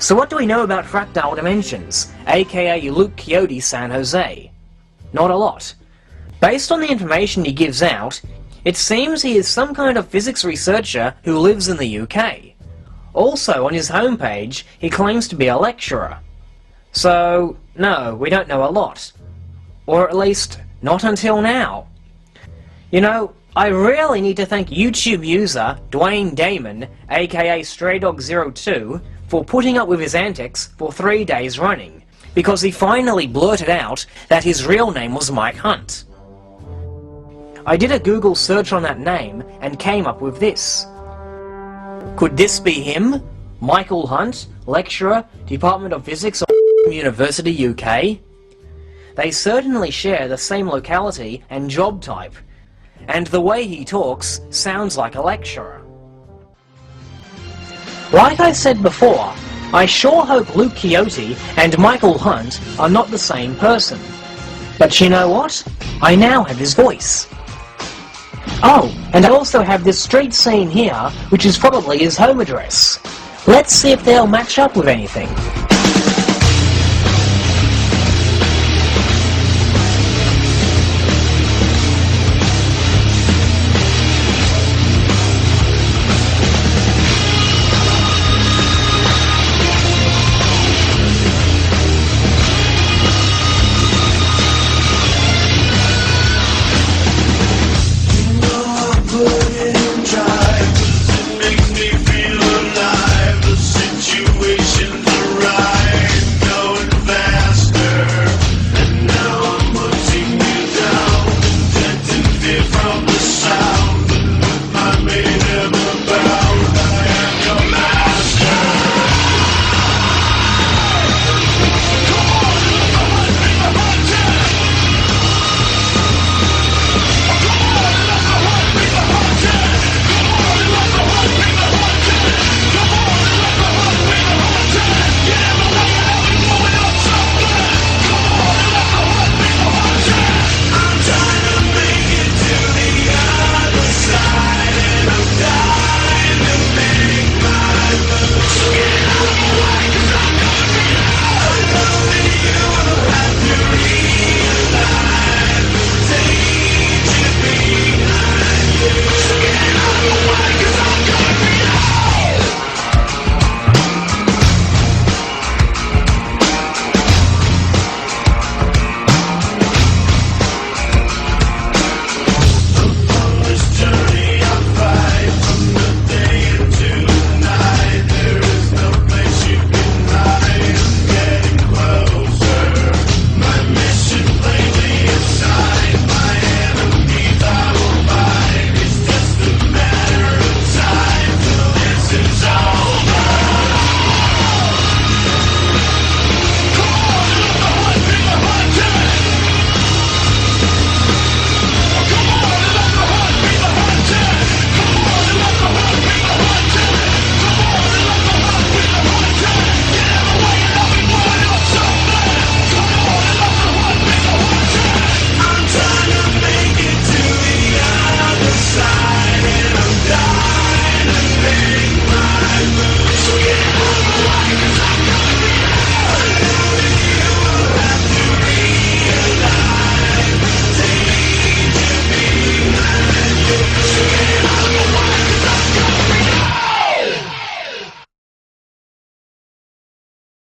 So what do we know about fractal dimensions, aka Luke Quixote San Jose? Not a lot. Based on the information he gives out, it seems he is some kind of physics researcher who lives in the UK. Also, on his homepage, he claims to be a lecturer. So, no, we don't know a lot. Or at least, not until now. You know, I really need to thank YouTube user Dwayne Damon, aka StrayDog02, for putting up with his antics for 3 days running, because he finally blurted out that his real name was Mike Hunt. I did a Google search on that name and came up with this. Could this be him? Michael Hunt, lecturer, Department of Physics of University UK? They certainly share the same locality and job type, and the way he talks sounds like a lecturer. Like I said before, I sure hope Luke Quixote and Michael Hunt are not the same person. But you know what? I now have his voice. Oh, and I also have this street scene here, which is probably his home address. Let's see if they'll match up with anything.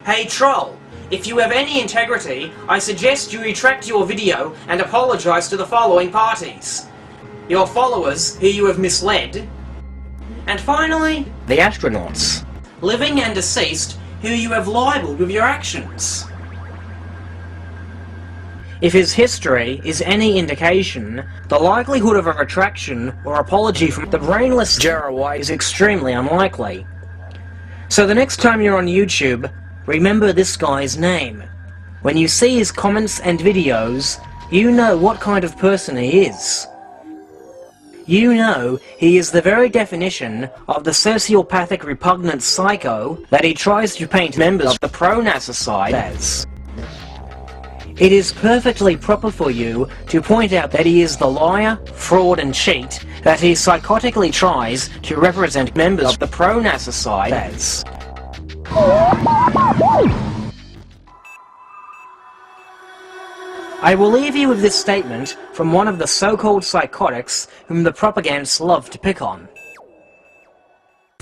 Hey troll, if you have any integrity, I suggest you retract your video and apologise to the following parties: your followers who you have misled, and finally, The astronauts. living and deceased who you have libelled with your actions. If his history is any indication, the likelihood of a retraction or apology from the brainless Jeremiah is extremely unlikely. So the next time you're on YouTube, remember this guy's name. When you see his comments and videos, you know what kind of person he is. You know he is the very definition of the sociopathic repugnant psycho that he tries to paint members of the pro-NASA side as. It is perfectly proper for you to point out that he is the liar, fraud and cheat that he psychotically tries to represent members of the pro-NASA side as. I will leave you with this statement from one of the so-called psychotics whom the propagandists love to pick on.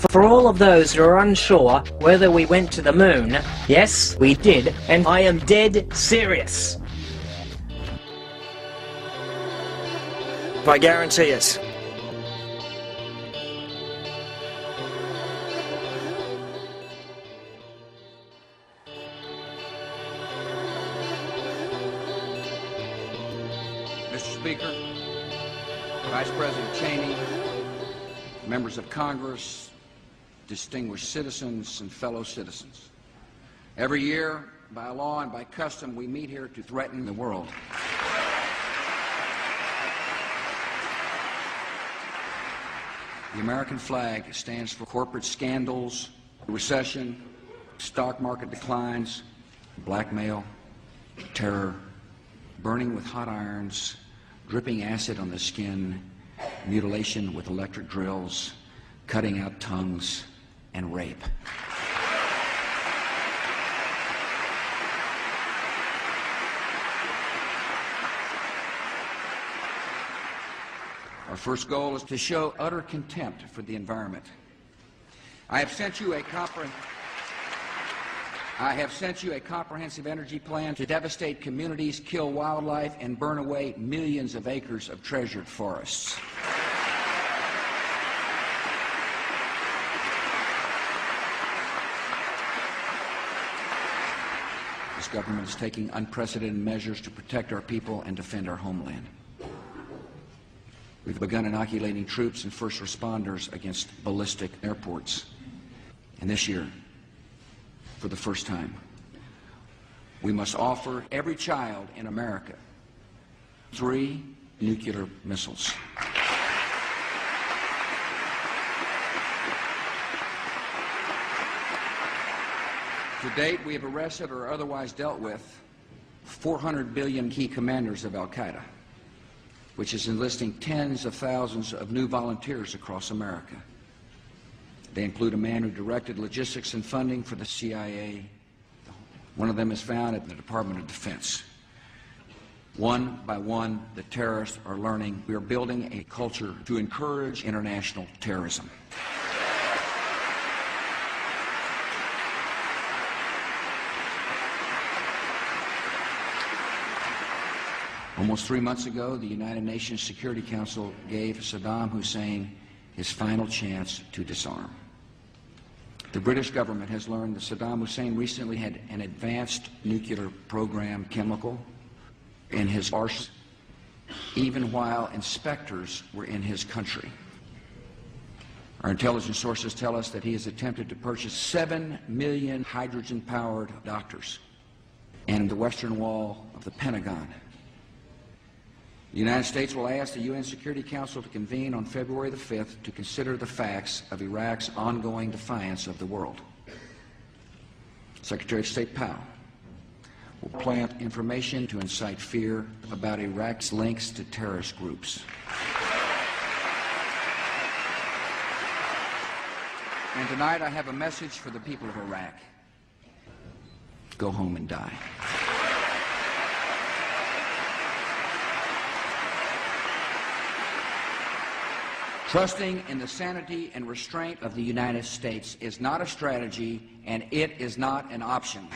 For all of those who are unsure whether we went to the moon, yes, we did, and I am dead serious. I guarantee it. Mr. Speaker, Vice President Cheney, members of Congress, distinguished citizens and fellow citizens. Every year, by law and by custom, we meet here to threaten the world. The American flag stands for corporate scandals, recession, stock market declines, blackmail, terror, burning with hot irons, dripping acid on the skin, mutilation with electric drills, cutting out tongues, and rape. Our first goal is to show utter contempt for the environment. I have sent you a comprehensive energy plan to devastate communities, kill wildlife, and burn away millions of acres of treasured forests. This government is taking unprecedented measures to protect our people and defend our homeland. We've begun inoculating troops and first responders against ballistic airports. And this year, for the first time, we must offer every child in America 3 nuclear missiles. To date, we have arrested or otherwise dealt with 400 billion key commanders of Al-Qaeda, which is enlisting tens of thousands of new volunteers across America. They include a man who directed logistics and funding for the CIA. One of them is found at the Department of Defense. One by one, the terrorists are learning we are building a culture to encourage international terrorism. Almost 3 months ago, the United Nations Security Council gave Saddam Hussein his final chance to disarm. The British government has learned that Saddam Hussein recently had an advanced nuclear program chemical in his arsenal, even while inspectors were in his country. Our intelligence sources tell us that he has attempted to purchase 7 million hydrogen-powered doctors and the western wall of the Pentagon. The United States will ask the UN Security Council to convene on February the 5th to consider the facts of Iraq's ongoing defiance of the world. Secretary of State Powell will plant information to incite fear about Iraq's links to terrorist groups. And tonight I have a message for the people of Iraq. Go home and die. Trusting in the sanity and restraint of the United States is not a strategy, and it is not an option.